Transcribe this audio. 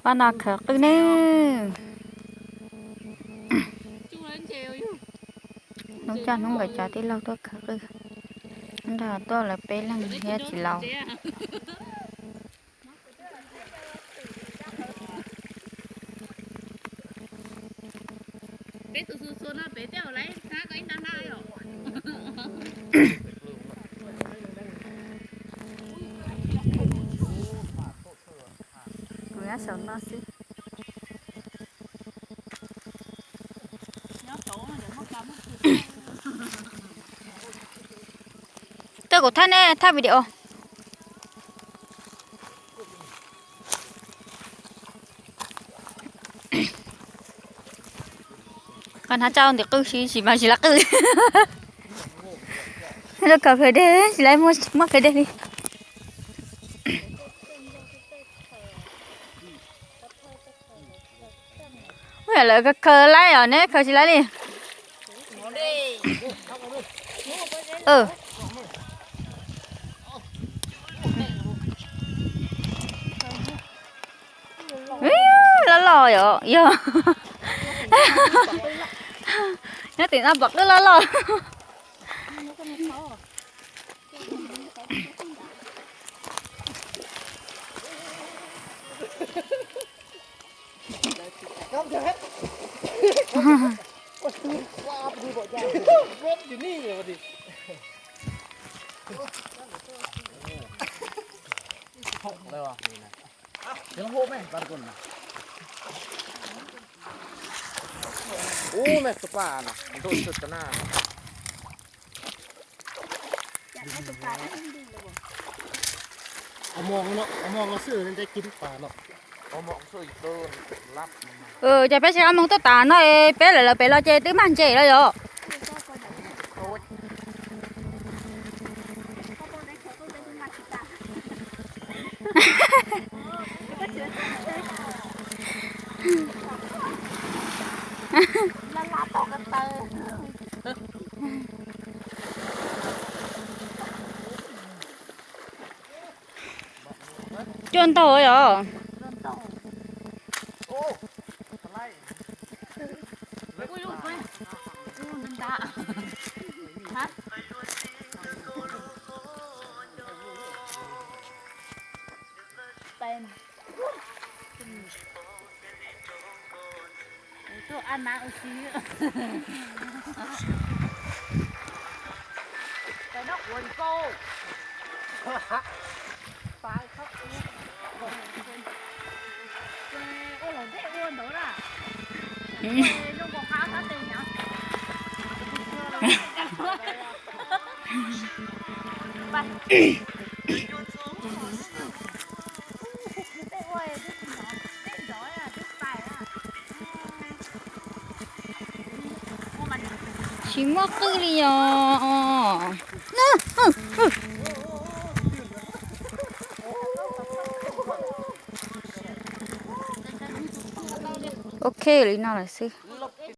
ba nào khờ cứ nè nó cho nó người trả tí lâu tôi khờ cứ đó tôi là bé lăng nghe chỉ lâu bé tụi xuân nó bé tiêu lấy cá cái đan đai rồi cứ ngã sợ nó xí tôi có thay nè thay video còn hả cháu thì cứ chỉ mà chỉ là cứ nó cà phê đấy chỉ lấy mua cái đấy đi bây giờ cái cờ lấy rồi nè cờ chỉ lấy đi ừ lá lò vậy giờ nó tiền nó bật nó lá lòโอ้แม่ตัวป่าน่ะโดนสุดตะหน้าเอามองเนาะเอามองเราซื้อนั่นได้กินป่าเนาะเอามองซื้อโดนรับ จะไปใช้มองตัวตาหน่อยเป๊ะเลยเราไปเราเจตื้อมันเจแล้วเหรอจนโตเหรอตัวอันนั้นเอาซีแต่นกวนโก้ปลาเขาโอ้หลงเท่อ้วนตัวน่ะลูกของเขาเขาตีเนาะไปชิมว่าคือเลยอ่ะโอเคเลยน่าเลยสิ